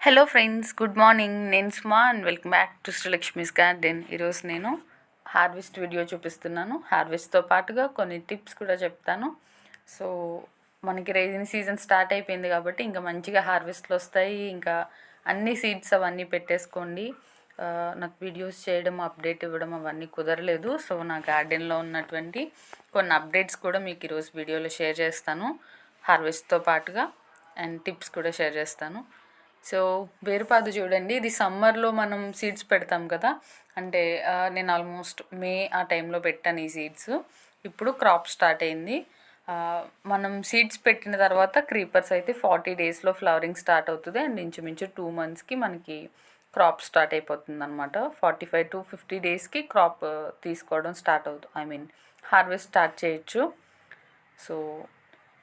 Hello friends, good morning. నేను Suma and welcome back to శ్రీలక్ష్మీస్ garden. ఈరోజు నేను హార్వెస్ట్ వీడియో చూపిస్తున్నాను. హార్వెస్ట్తో పాటుగా కొన్ని టిప్స్ కూడా చెప్తాను. సో మనకి రైజింగ్ సీజన్ స్టార్ట్ అయిపోయింది కాబట్టి ఇంకా మంచిగా హార్వెస్ట్లు వస్తాయి. ఇంకా అన్ని సీడ్స్ అవన్నీ పెట్టేసుకోండి. నాకు వీడియోస్ చేయడం, అప్డేట్ ఇవ్వడం అవన్నీ కుదరలేదు. సో నా గార్డెన్లో ఉన్నటువంటి కొన్ని అప్డేట్స్ కూడా మీకు ఈరోజు వీడియోలో షేర్ చేస్తాను. హార్వెస్ట్తో పాటుగా అండ్ టిప్స్ కూడా షేర్ చేస్తాను. సో బేరుపాదు చూడండి, ఇది సమ్మర్లో మనం సీడ్స్ పెడతాం కదా. అంటే నేను ఆల్మోస్ట్ మే ఆ టైంలో పెట్టాను ఈ సీడ్స్. ఇప్పుడు క్రాప్ స్టార్ట్ అయింది. మనం సీడ్స్ పెట్టిన తర్వాత క్రీపర్స్ అయితే 40 డేస్లో ఫ్లవరింగ్ స్టార్ట్ అవుతుంది. అండ్ ఇంచుమించు 2 monthsకి మనకి క్రాప్ స్టార్ట్ అయిపోతుంది అనమాట. 45 to 50 డేస్కి క్రాప్ తీసుకోవడం స్టార్ట్ అవుతుంది. హార్వెస్ట్ స్టార్ట్ చేయొచ్చు. సో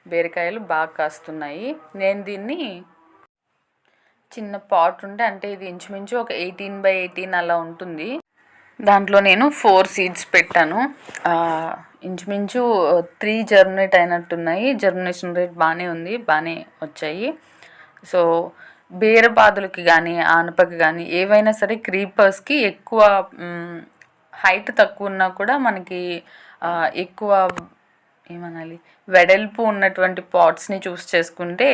బీరకాయలు బాగా కాస్తున్నాయి. నేను దీన్ని చిన్న పాట్ ఉంటే, అంటే ఇది ఇంచుమించు ఒక 18x18 అలా ఉంటుంది. దాంట్లో నేను 4 సీడ్స్ పెట్టాను. ఇంచుమించు 3 జర్మినేట్ అయినట్టున్నాయి. జర్మినేషన్ రేట్ బాగానే ఉంది, బాగానే వచ్చాయి. సో బీరపాదులకి కానీ ఆనపకి కానీ ఏవైనా సరే క్రీపర్స్కి ఎక్కువ హైట్ తక్కువ ఉన్నా కూడా మనకి ఎక్కువ ఏమనాలి వెడల్పు ఉన్నటువంటి పాట్స్ని చూస్ చేసుకుంటే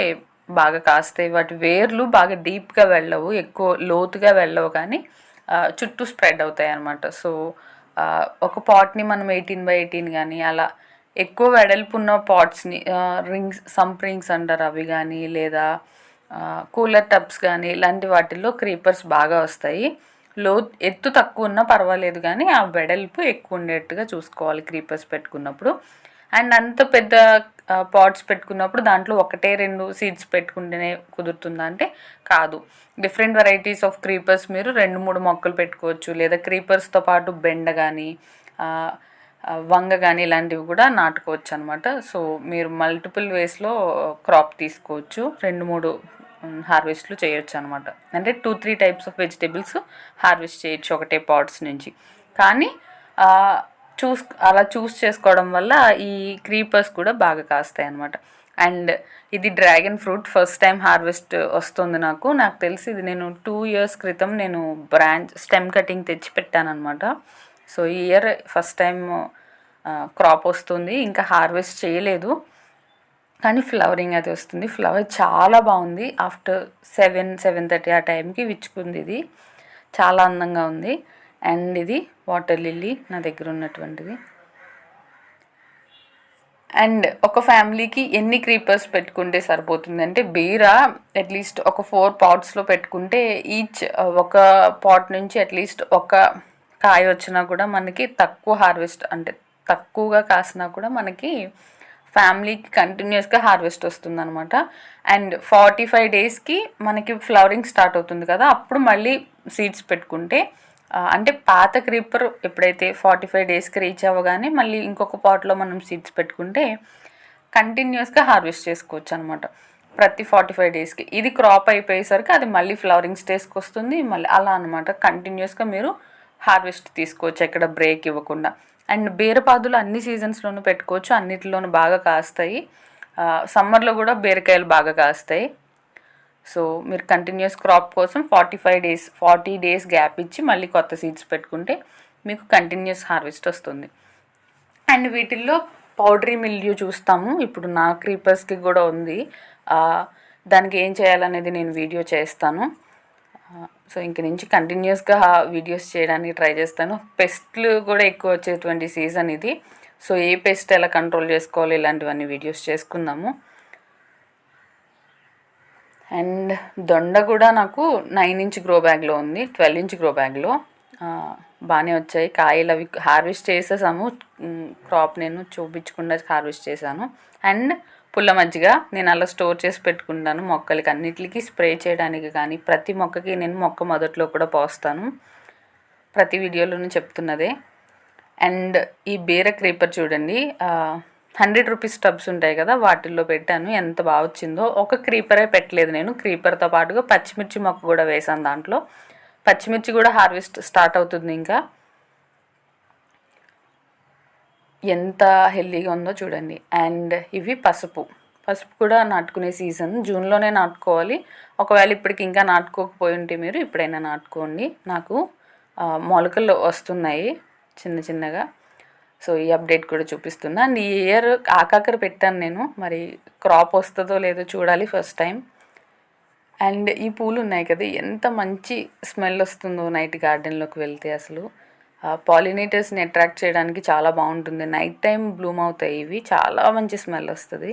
బాగా కాస్తాయి. వాటి వేర్లు బాగా డీప్గా వెళ్ళవు, ఎక్కువ లోతుగా వెళ్ళవు, కానీ చుట్టూ స్ప్రెడ్ అవుతాయి అన్నమాట. సో ఒక పాట్ని మనం 18x18 కానీ అలా ఎక్కువ వెడల్పు ఉన్న పాట్స్ని సంప్ రింగ్స్ అంటారు, అవి కానీ లేదా కూలర్ టబ్స్ కానీ ఇలాంటి వాటిల్లో క్రీపర్స్ బాగా వస్తాయి. ఎత్తు తక్కువ ఉన్నా పర్వాలేదు, కానీ ఆ వెడల్పు ఎక్కువ ఉండేట్టుగా చూసుకోవాలి క్రీపర్స్ పెట్టుకున్నప్పుడు. అండ్ అంత పెద్ద పాట్స్ పెట్టుకున్నప్పుడు దాంట్లో 1-2 సీడ్స్ పెట్టుకుంటేనే కుదురుతుందా అంటే కాదు. డిఫరెంట్ వెరైటీస్ ఆఫ్ క్రీపర్స్ మీరు 2-3 మొక్కలు పెట్టుకోవచ్చు. లేదా క్రీపర్స్తో పాటు బెండ కానీ వంగ కానీ ఇలాంటివి కూడా నాటుకోవచ్చు అనమాట. సో మీరు మల్టిపుల్ వేస్లో క్రాప్ తీసుకోవచ్చు, 2-3 హార్వెస్ట్లు చేయొచ్చు అనమాట. అంటే 2-3 టైప్స్ ఆఫ్ వెజిటేబుల్స్ హార్వెస్ట్ చేయొచ్చు ఒకటే పాట్స్ నుంచి. కానీ అలా చూస్ చేసుకోవడం వల్ల ఈ క్రీపర్స్ కూడా బాగా కాస్తాయి అన్నమాట. అండ్ ఇది dragon fruit first time harvest వస్తుంది నాకు తెలిసి. ఇది నేను 2 years క్రితం నేను స్టెమ్ కటింగ్ తెచ్చి పెట్టాను అనమాట. సో ఈ ఇయర్ ఫస్ట్ టైం క్రాప్ వస్తుంది. ఇంకా హార్వెస్ట్ చేయలేదు, కానీ ఫ్లవరింగ్ అయితే వస్తుంది. ఫ్లవర్ చాలా బాగుంది. ఆఫ్టర్ 7-7:30 ఆ టైంకి విచ్చుకుంది. ఇది చాలా అందంగా ఉంది. అండ్ ఇది వాటర్ లిల్లీ నా దగ్గర ఉన్నటువంటిది. అండ్ ఒక ఫ్యామిలీకి ఎన్ని క్రీపర్స్ పెట్టుకుంటే సరిపోతుంది అంటే, బీర అట్లీస్ట్ ఒక 4 పాట్స్లో పెట్టుకుంటే ఈచ్ ఒక పాట్ నుంచి అట్లీస్ట్ ఒక కాయ వచ్చినా కూడా మనకి తక్కువ హార్వెస్ట్, అంటే తక్కువగా కాసినా కూడా మనకి ఫ్యామిలీకి కంటిన్యూస్గా హార్వెస్ట్ వస్తుంది అనమాట. అండ్ 45 డేస్కి మనకి ఫ్లవరింగ్ స్టార్ట్ అవుతుంది కదా, అప్పుడు మళ్ళీ సీడ్స్ పెట్టుకుంటే, అంటే పాత క్రీపర్ ఎప్పుడైతే 45 డేస్కి రీచ్ అవ్వగానే మళ్ళీ ఇంకొక పాట్లో మనం సీడ్స్ పెట్టుకుంటే కంటిన్యూస్గా హార్వెస్ట్ చేసుకోవచ్చు అనమాట. ప్రతి 45 డేస్కి ఇది క్రాప్ అయిపోయేసరికి అది మళ్ళీ ఫ్లవరింగ్ స్టేజ్కి వస్తుంది. మళ్ళీ అలా అనమాట కంటిన్యూస్గా మీరు హార్వెస్ట్ తీసుకోవచ్చు, ఎక్కడ బ్రేక్ ఇవ్వకుండా. అండ్ బీరపాదులు అన్ని సీజన్స్లోనూ పెట్టుకోవచ్చు, అన్నిటిలోనూ బాగా కాస్తాయి. సమ్మర్లో కూడా బీరకాయలు బాగా కాస్తాయి. సో మీరు కంటిన్యూస్ క్రాప్ కోసం 40 డేస్ గ్యాప్ ఇచ్చి మళ్ళీ కొత్త సీడ్స్ పెట్టుకుంటే మీకు కంటిన్యూస్ హార్వెస్ట్ వస్తుంది. అండ్ వీటిల్లో పౌడరీ మిల్డ్యూ చూస్తాము. ఇప్పుడు నా క్రీపర్స్కి కూడా ఉంది. దానికి ఏం చేయాలనేది నేను వీడియో చేస్తాను. సో ఇంక నుంచి కంటిన్యూస్గా వీడియోస్ చేయడానికి ట్రై చేస్తాను. పెస్ట్లు కూడా ఎక్కువ వచ్చేటువంటి సీజన్ ఇది. సో ఏ పెస్ట్ ఎలా కంట్రోల్ చేసుకోవాలి ఇలాంటివన్నీ వీడియోస్ చేసుకుందాము. అండ్ దొండ కూడా నాకు 9-inch గ్రో బ్యాగ్లో ఉంది, 12-inch గ్రో బ్యాగ్లో బాగానే వచ్చాయి కాయలు. అవి హార్వెస్ట్ చేసేసాము, క్రాప్ నేను చూపించకుండా హార్వెస్ట్ చేశాను. అండ్ పుల్ల మజ్జిగ నేను అలా స్టోర్ చేసి పెట్టుకుంటాను మొక్కలకి అన్నిటికీ స్ప్రే చేయడానికి. కానీ ప్రతి మొక్కకి నేను మొక్క మొదట్లో కూడా పోస్తాను, ప్రతి వీడియోలోనూ చెప్తున్నదే. అండ్ ఈ బీర క్రీపర్ చూడండి, 100 రూపీస్ టబ్స్ ఉంటాయి కదా, వాటిల్లో పెట్టాను. ఎంత బాగా వచ్చిందో. ఒక క్రీపరే పెట్టలేదు నేను, క్రీపర్తో పాటుగా పచ్చిమిర్చి మొక్క కూడా వేసాను దాంట్లో. పచ్చిమిర్చి కూడా హార్వెస్ట్ స్టార్ట్ అవుతుంది. ఇంకా ఎంత హెల్దీగా ఉందో చూడండి. అండ్ ఇవి పసుపు పసుపు కూడా నాటుకునే సీజన్ జూన్లోనే నాటుకోవాలి. ఒకవేళ ఇప్పటికి ఇంకా నాటుకోకపోయి ఉంటే మీరు ఇప్పుడైనా నాటుకోండి. నాకు మొలకలు వస్తున్నాయి చిన్న చిన్నగా. సో ఈ అప్డేట్ కూడా చూపిస్తున్నా. అండ్ ఈ ఇయర్ ఆకాకర పెట్టాను నేను, మరి క్రాప్ వస్తుందో లేదో చూడాలి ఫస్ట్ టైం. అండ్ ఈ పూలు ఉన్నాయి కదా, ఎంత మంచి స్మెల్ వస్తుందో నైట్ గార్డెన్లోకి వెళ్తే. అసలు పాలినేటర్స్ని అట్రాక్ట్ చేయడానికి చాలా బాగుంటుంది. నైట్ టైం బ్లూమ్ అవుతాయి ఇవి, చాలా మంచి స్మెల్ వస్తుంది.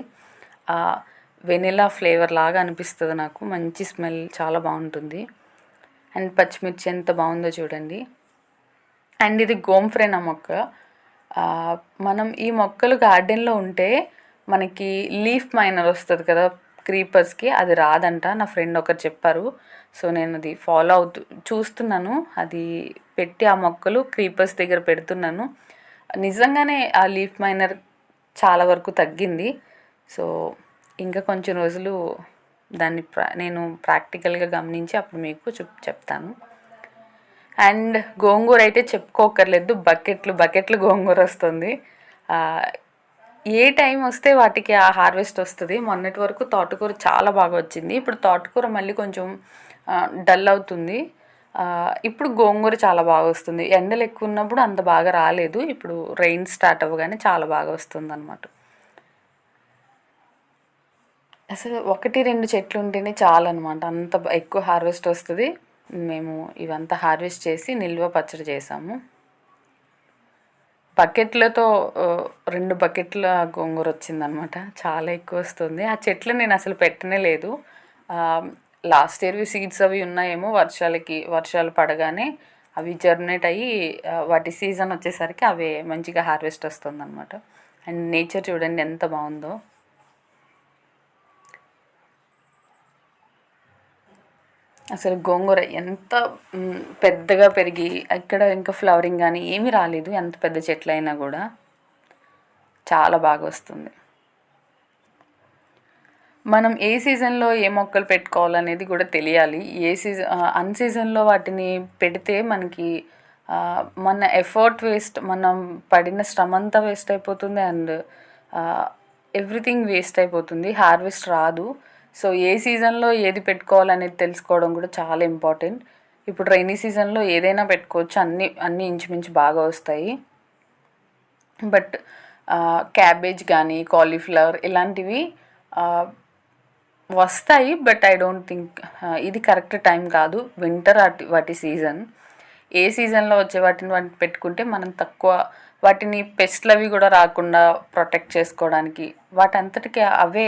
వెనిలా ఫ్లేవర్ లాగా అనిపిస్తుంది నాకు, మంచి స్మెల్, చాలా బాగుంటుంది. అండ్ పచ్చిమిర్చి ఎంత బాగుందో చూడండి. అండ్ ఇది గోంఫ్రెనా మొక్క. మనం ఈ మొక్కలు గార్డెన్లో ఉంటే మనకి లీఫ్ మైనర్ వస్తుంది కదా క్రీపర్స్కి, అది రాదంట. నా ఫ్రెండ్ ఒకరు చెప్పారు. సో నేను అది ఫాలో చూస్తున్నాను, అది పెట్టి ఆ మొక్కలు క్రీపర్స్ దగ్గర పెడుతున్నాను. నిజంగానే ఆ లీఫ్ మైనర్ చాలా వరకు తగ్గింది. సో ఇంకా కొంచెం రోజులు దాన్ని నేను ప్రాక్టికల్గా గమనించి అప్పుడు మీకు చెప్తాను. అండ్ గోంగూర అయితే చెప్పుకోకర్లేదు, బకెట్లు గోంగూర వస్తుంది. ఏ టైం వస్తే వాటికి ఆ హార్వెస్ట్ వస్తుంది. మొన్నటి వరకు తోటకూర చాలా బాగా వచ్చింది. ఇప్పుడు తోటకూర మళ్ళీ కొంచెం డల్ అవుతుంది. ఇప్పుడు గోంగూర చాలా బాగా వస్తుంది. ఎండలు ఎక్కువ ఉన్నప్పుడు అంత బాగా రాలేదు, ఇప్పుడు రెయిన్ స్టార్ట్ అవ్వగానే చాలా బాగా వస్తుంది అన్నమాట. అసలు 1-2 చెట్లు ఉంటేనే చాలు అనమాట, అంత ఎక్కువ హార్వెస్ట్ వస్తుంది. మేము ఇవంతా హార్వెస్ట్ చేసి నిల్వ పచ్చడి చేసాము. బకెట్లతో 2 బకెట్ల గోంగూర వచ్చిందనమాట, చాలా ఎక్కువ వస్తుంది. ఆ చెట్లు నేను అసలు పెట్టనే లేదు. లాస్ట్ ఇయర్వి సీడ్స్ అవి ఉన్నాయేమో, వర్షాలు పడగానే అవి జర్మినేట్ అయ్యి వాటి సీజన్ వచ్చేసరికి అవి మంచిగా హార్వెస్ట్ వస్తుంది అనమాట. అండ్ నేచర్ చూడండి ఎంత బాగుందో. అసలు గోంగూర ఎంత పెద్దగా పెరిగి, ఇక్కడ ఇంకా ఫ్లవరింగ్ కానీ ఏమీ రాలేదు, ఎంత పెద్ద చెట్లు అయినా కూడా చాలా బాగా వస్తుంది. మనం ఏ సీజన్లో ఏ మొక్కలు పెట్టుకోవాలనేది కూడా తెలియాలి. అన్ సీజన్లో వాటిని పెడితే మనకి మన ఎఫర్ట్ వేస్ట్, మనం పడిన శ్రమ అంతా వేస్ట్ అయిపోతుంది. అండ్ ఎవ్రీథింగ్ వేస్ట్ అయిపోతుంది, హార్వెస్ట్ రాదు. సో ఏ సీజన్లో ఏది పెట్టుకోవాలనేది తెలుసుకోవడం కూడా చాలా ఇంపార్టెంట్. ఇప్పుడు రైనీ సీజన్లో ఏదైనా పెట్టుకోవచ్చు, అన్నీ ఇంచుమించు బాగా వస్తాయి. బట్ క్యాబేజ్ కానీ కాలీఫ్లవర్ ఇలాంటివి వస్తాయి, బట్ ఐ డోంట్ థింక్ ఇది కరెక్ట్ టైం కాదు. వింటర్ వాటి సీజన్. ఏ సీజన్లో వచ్చే వాటిని పెట్టుకుంటే మనం తక్కువ వాటిని పెస్ట్లు అవి కూడా రాకుండా ప్రొటెక్ట్ చేసుకోవడానికి వాటంతటికి అవే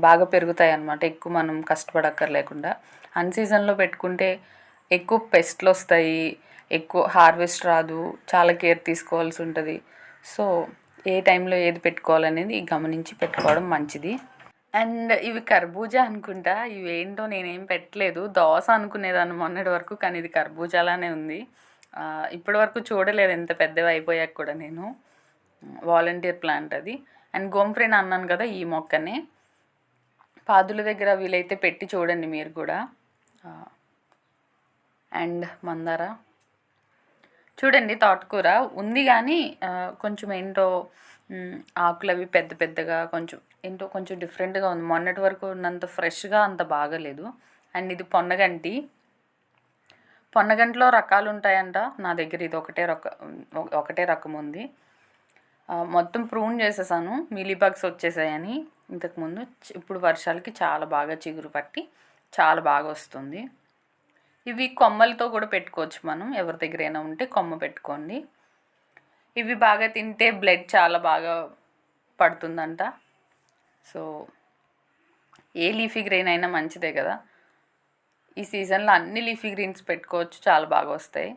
బాగా పెరుగుతాయి అన్నమాట, ఎక్కువ మనం కష్టపడక్కర్లేకుండా. అన్ సీజన్లో పెట్టుకుంటే ఎక్కువ పెస్ట్లు వస్తాయి, ఎక్కువ హార్వెస్ట్ రాదు, చాలా కేర్ తీసుకోవాల్సి ఉంటుంది. సో ఏ టైంలో ఏది పెట్టుకోవాలనేది గమనించి పెట్టుకోవడం మంచిది. అండ్ ఇవి కర్బూజా అనుకుంటా, ఇవేంటో నేనేం పెట్టలేదు, దోస అనుకునేదాన్ని మొన్నటి వరకు, కానీ ఇది కర్బూజాలానే ఉంది. ఇప్పటి వరకు చూడలేదు ఎంత పెద్దవి అయిపోయాక కూడా నేను. వాలంటీర్ ప్లాంట్ అది. అండ్ గోంఫ్రెన్ అన్నాను కదా, ఈ మొక్కనే పాదుల దగ్గర వీలైతే పెట్టి చూడండి మీరు కూడా. అండ్ మందార చూడండి, తోటకూర ఉంది కానీ కొంచెం ఏంటో ఆకులు అవి పెద్ద పెద్దగా కొంచెం డిఫరెంట్గా ఉంది. మొన్నటి వరకు ఉన్నంత ఫ్రెష్గా అంత బాగలేదు. అండ్ ఇది పొన్నగంటిలో రకాలు ఉంటాయంట, నా దగ్గర ఇది ఒకటే రకం ఉంది. మొత్తం ప్రూన్ చేసేసాను, మీలీబగ్స్ వచ్చేసాయని ఇంతకుముందు. ఇప్పుడు వర్షాలకి చాలా బాగా చిగురు పట్టి చాలా బాగా వస్తుంది. ఇవి కొమ్మలతో కూడా పెట్టుకోవచ్చు మనం, ఎవరి దగ్గరైనా ఉంటే కొమ్మ పెట్టుకోండి. ఇవి బాగా తింటే బ్లడ్ చాలా బాగా పడుతుందంట. సో ఏ లీఫీ గ్రీన్ అయినా మంచిదే కదా. ఈ సీజన్లో అన్ని లీఫీ గ్రీన్స్ పెట్టుకోవచ్చు, చాలా బాగా వస్తాయి.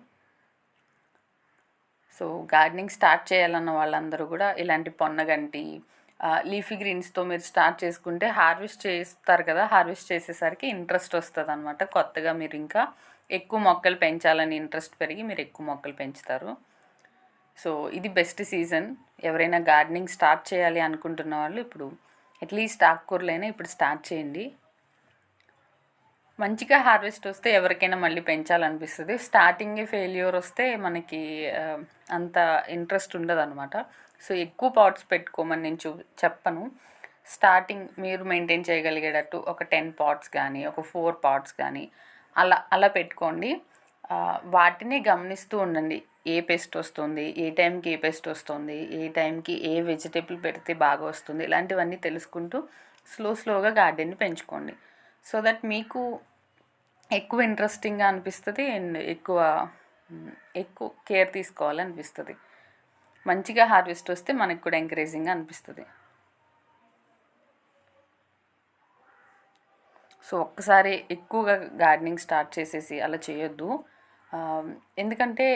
సో గార్డెనింగ్ స్టార్ట్ చేయాలన్న వాళ్ళందరూ కూడా ఇలాంటి పొన్నగంటి లీఫీ గ్రీన్స్తో మీరు స్టార్ట్ చేసుకుంటే హార్వెస్ట్ చేస్తారు కదా, హార్వెస్ట్ చేసేసరికి ఇంట్రెస్ట్ వస్తుంది అనమాట. కొత్తగా మీరు ఇంకా ఎక్కువ మొక్కలు పెంచాలని ఇంట్రెస్ట్ పెరిగి మీరు ఎక్కువ మొక్కలు పెంచుతారు. సో ఇది బెస్ట్ సీజన్. ఎవరైనా గార్డెనింగ్ స్టార్ట్ చేయాలి అనుకుంటున్న వాళ్ళు ఇప్పుడు అట్లీస్ట్ ఆకుకూరలైనా ఇప్పుడు స్టార్ట్ చేయండి. మంచిగా హార్వెస్ట్ వస్తే ఎవరికైనా మళ్ళీ పెంచాలనిపిస్తుంది. స్టార్టింగే ఫెయిల్యూర్ వస్తే మనకి అంత ఇంట్రెస్ట్ ఉండదు అనమాట. సో ఎక్కువ పాట్స్ పెట్టుకోమని నేను చెప్పను. స్టార్టింగ్ మీరు మెయింటైన్ చేయగలిగేటట్టు ఒక 10 పాట్స్ కానీ, ఒక 4 పాట్స్ కానీ అలా అలా పెట్టుకోండి. వాటిని గమనిస్తూ ఉండండి. ఏ పెస్ట్ వస్తుంది, ఏ టైంకి ఏ పెస్ట్ వస్తుంది, ఏ టైంకి ఏ వెజిటేబుల్ పెడితే బాగా వస్తుంది, ఇలాంటివన్నీ తెలుసుకుంటూ స్లోగా గార్డెన్ని పెంచుకోండి. సో దట్ మీకు ఎక్కువ ఇంట్రెస్టింగ్గా అనిపిస్తుంది అండ్ ఎక్కువ కేర్ తీసుకోవాలనిపిస్తుంది. మంచిగా హార్వెస్ట్ వస్తే మనకు కూడా ఎంకరేజింగ్గా అనిపిస్తుంది. సో ఒక్కసారి ఎక్కువగా గార్డెనింగ్ స్టార్ట్ చేసేసి అలా చేయొద్దు. ఎందుకంటే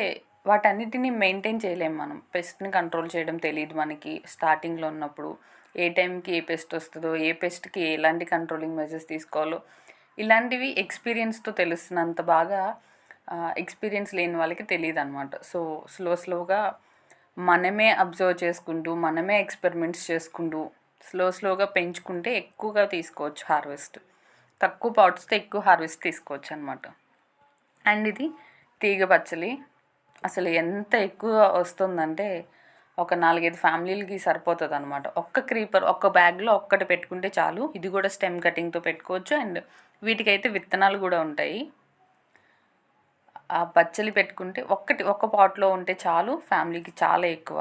వాటన్నిటిని మెయింటైన్ చేయలేము మనం. పెస్ట్ని కంట్రోల్ చేయడం తెలియదు మనకి స్టార్టింగ్లో ఉన్నప్పుడు. ఏ టైంకి ఏ పెస్ట్ వస్తుందో, ఏ పెస్ట్కి ఎలాంటి కంట్రోలింగ్ మెజర్స్ తీసుకోవాలో ఇలాంటివి ఎక్స్పీరియన్స్తో తెలుస్తున్నంత బాగా ఎక్స్పీరియన్స్ లేని వాళ్ళకి తెలియదు అనమాట. సో స్లోగా మనమే అబ్జర్వ్ చేసుకుంటూ, మనమే ఎక్స్పెరిమెంట్స్ చేసుకుంటూ స్లోగా పెంచుకుంటే ఎక్కువగా తీసుకోవచ్చు హార్వెస్ట్. తక్కువ పాట్స్తో ఎక్కువ హార్వెస్ట్ తీసుకోవచ్చు అనమాట. అండ్ ఇది తీగ పచ్చలి అసలు ఎంత ఎక్కువ వస్తుందంటే ఒక 4-5 ఫ్యామిలీలకి సరిపోతుంది అనమాట. ఒక్క క్రీపర్ ఒక్క బ్యాగ్లో ఒక్కటి పెట్టుకుంటే చాలు. ఇది కూడా స్టెమ్ కటింగ్తో పెట్టుకోవచ్చు. అండ్ వీటికైతే విత్తనాలు కూడా ఉంటాయి. ఆ పచ్చలి పెట్టుకుంటే ఒక్క పాట్లో ఉంటే చాలు, ఫ్యామిలీకి చాలా ఎక్కువ.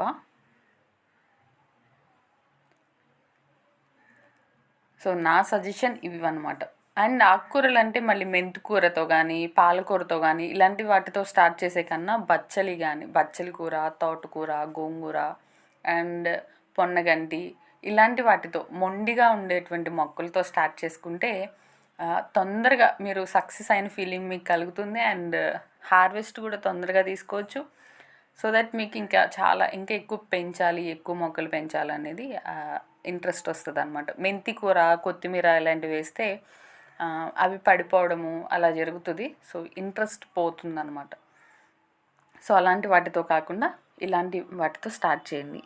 సో నా సజెషన్ ఇవి అనమాట. అండ్ ఆకుకూరలు అంటే మళ్ళీ మెంతికూరతో కానీ, పాలకూరతో కానీ ఇలాంటి వాటితో స్టార్ట్ చేసే కన్నా బచ్చలి కూర, తోటకూర, గోంగూర అండ్ పొన్నగంటి ఇలాంటి వాటితో మొండిగా ఉండేటువంటి మొక్కలతో స్టార్ట్ చేసుకుంటే తొందరగా మీరు సక్సెస్ అయిన ఫీలింగ్ మీకు కలుగుతుంది. అండ్ హార్వెస్ట్ కూడా తొందరగా తీసుకోవచ్చు. సో దట్ మీకు ఇంకా ఎక్కువ పెంచాలి, ఎక్కువ మొక్కలు పెంచాలనేది ఇంట్రెస్ట్ వస్తుంది అనమాట. మెంతి కూర, కొత్తిమీర ఇలాంటివి వేస్తే అవి పడిపోవడము అలా జరుగుతుంది. So interest పోతుందన్నమాట. సో అలాంటి వాటితో కాకుండా ఇలాంటి వాటితో స్టార్ట్ చేయండి.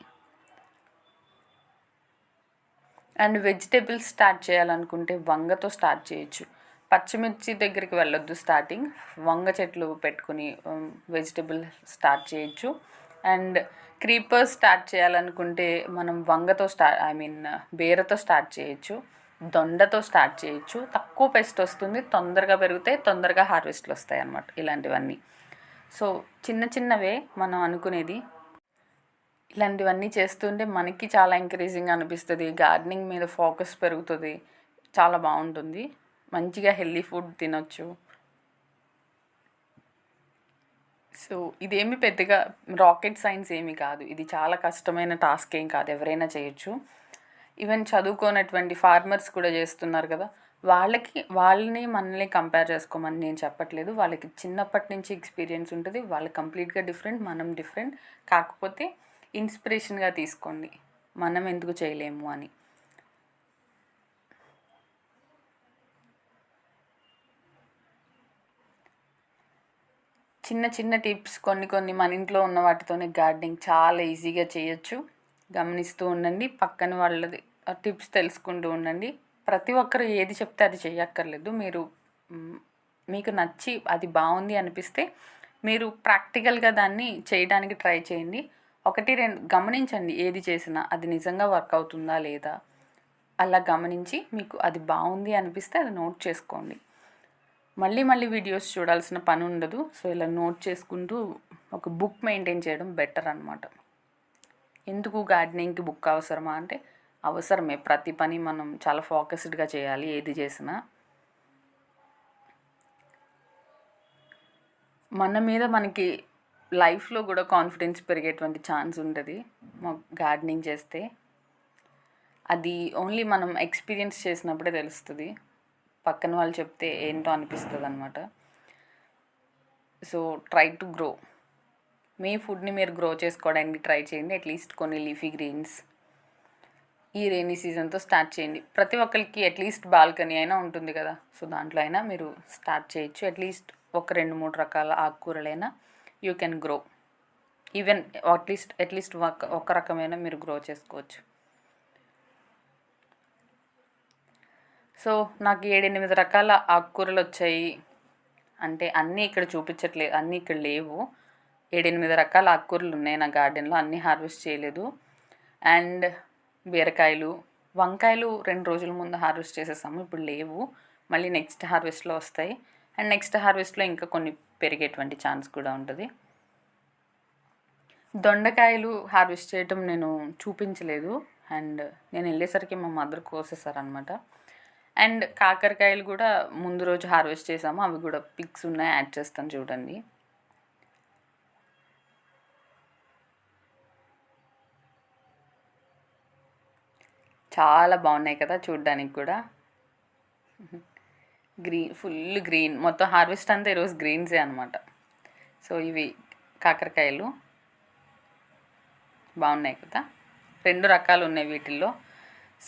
అండ్ వెజిటేబుల్స్ స్టార్ట్ చేయాలనుకుంటే వంగతో స్టార్ట్ చేయొచ్చు. పచ్చిమిర్చి దగ్గరికి వెళ్ళొద్దు స్టార్టింగ్. వంగ చెట్లు పెట్టుకుని వెజిటేబుల్ స్టార్ట్ చేయొచ్చు. అండ్ క్రీపర్స్ స్టార్ట్ చేయాలనుకుంటే మనం వంగతో బీరతో స్టార్ట్ చేయొచ్చు, దొండతో స్టార్ట్ చేయొచ్చు. తక్కువ పెస్ట్ వస్తుంది, తొందరగా పెరుగుతాయి, తొందరగా హార్వెస్ట్లు వస్తాయి అన్నమాట ఇలాంటివన్నీ. సో చిన్నవే మనం అనుకునేది. ఇలాంటివన్నీ చేస్తుంటే మనకి చాలా ఎంకరేజింగ్ అనిపిస్తుంది. గార్డెనింగ్ మీద ఫోకస్ పెరుగుతుంది, చాలా బాగుంటుంది. మంచిగా హెల్దీ ఫుడ్ తినొచ్చు. సో ఇదేమి పెద్దగా రాకెట్ సైన్స్ ఏమీ కాదు. ఇది చాలా కష్టమైన టాస్క్ ఏం కాదు, ఎవరైనా చేయొచ్చు. ఈవెన్ చదువుకోనటువంటి ఫార్మర్స్ కూడా చేస్తున్నారు కదా, వాళ్ళని మనల్ని కంపేర్ చేసుకోమని నేను చెప్పట్లేదు. వాళ్ళకి చిన్నప్పటి నుంచి ఎక్స్పీరియన్స్ ఉంటుంది, వాళ్ళు కంప్లీట్గా డిఫరెంట్, మనం డిఫరెంట్. కాకపోతే ఇన్స్పిరేషన్గా తీసుకోండి, మనం ఎందుకు చేయలేము అని. చిన్న టిప్స్ కొన్ని మన ఇంట్లో ఉన్న వాటితోనే గార్డెనింగ్ చాలా ఈజీగా చేయొచ్చు. గమనిస్తూ ఉండండి, పక్కన వాళ్ళది టిప్స్ తెలుసుకుంటూ ఉండండి. ప్రతి ఒక్కరు ఏది చెప్తే అది చేయక్కర్లేదు. మీకు నచ్చి అది బాగుంది అనిపిస్తే మీరు ప్రాక్టికల్గా దాన్ని చేయడానికి ట్రై చేయండి. 1-2 గమనించండి, ఏది చేసినా అది నిజంగా వర్క్ అవుతుందా లేదా అలా గమనించి మీకు అది బాగుంది అనిపిస్తే అది నోట్ చేసుకోండి. మళ్ళీ వీడియోస్ చూడాల్సిన పని ఉండదు. సో ఇలా నోట్ చేసుకుంటూ ఒక బుక్ మెయింటైన్ చేయడం బెటర్ అనమాట. ఎందుకు గార్డెనింగ్కి బుక్ అవసరమా అంటే అవసరమే. ప్రతి పని మనం చాలా ఫోకస్డ్గా చేయాలి ఏది చేసినా. మన మీద మనకి లైఫ్లో కూడా కాన్ఫిడెన్స్ పెరిగేటువంటి ఛాన్స్ ఉంటుంది గార్డెనింగ్ చేస్తే. అది ఓన్లీ మనం ఎక్స్పీరియన్స్ చేసినప్పుడే తెలుస్తుంది, పక్కన వాళ్ళు చెప్తే ఏంటో అనిపిస్తుంది అనమాట. So try to grow. మీ ఫుడ్ని మీరు గ్రో చేసుకోవడానికి ట్రై చేయండి. అట్లీస్ట్ కొన్ని లీఫీ గ్రీన్స్ ఈ రైనీ సీజన్తో స్టార్ట్ చేయండి. ప్రతి ఒక్కరికి అట్లీస్ట్ బాల్కనీ అయినా ఉంటుంది కదా, సో దాంట్లో అయినా మీరు స్టార్ట్ చేయొచ్చు. అట్లీస్ట్ ఒక 2-3 రకాల ఆకుకూరలైనా you can grow. Even at least ఒక రకమైన మీరు గ్రో చేసుకోవచ్చు. సో నాకు 7-8 రకాల ఆకుకూరలు వచ్చాయి అంటే అన్నీ ఇక్కడ చూపించట్లేదు, అన్నీ ఇక్కడ లేవు. 7-8 రకాల ఆకుకూరలు ఉన్నాయి నా గార్డెన్లో, అన్నీ హార్వెస్ట్ చేయలేదు. అండ్ బీరకాయలు, వంకాయలు 2 రోజుల ముందు హార్వెస్ట్ చేసేసాము, ఇప్పుడు లేవు, మళ్ళీ నెక్స్ట్ హార్వెస్ట్లో వస్తాయి. అండ్ నెక్స్ట్ హార్వెస్ట్లో ఇంకా కొన్ని పెరిగేటువంటి ఛాన్స్ కూడా ఉంటుంది. దొండకాయలు హార్వెస్ట్ చేయటం నేను చూపించలేదు, అండ్ నేను వెళ్ళేసరికి మా మదర్ కోసేసారనమాట. అండ్ కాకరకాయలు కూడా ముందు రోజు హార్వెస్ట్ చేసాము, అవి కూడా పిక్స్ ఉన్నాయి, యాడ్ చేస్తాను చూడండి. చాలా బాగున్నాయి కదా చూడ్డానికి కూడా. ఫుల్ గ్రీన్, మొత్తం హార్వెస్ట్ అంతా ఈరోజు గ్రీన్సే అనమాట. సో ఇవి కాకరకాయలు బాగున్నాయి కదా, 2 రకాలు ఉన్నాయి వీటిల్లో.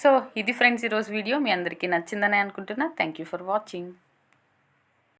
సో ఇది ఫ్రెండ్స్ ఈరోజు వీడియో, మీ అందరికీ నచ్చిందని అనుకుంటున్నా. Thank you for watching.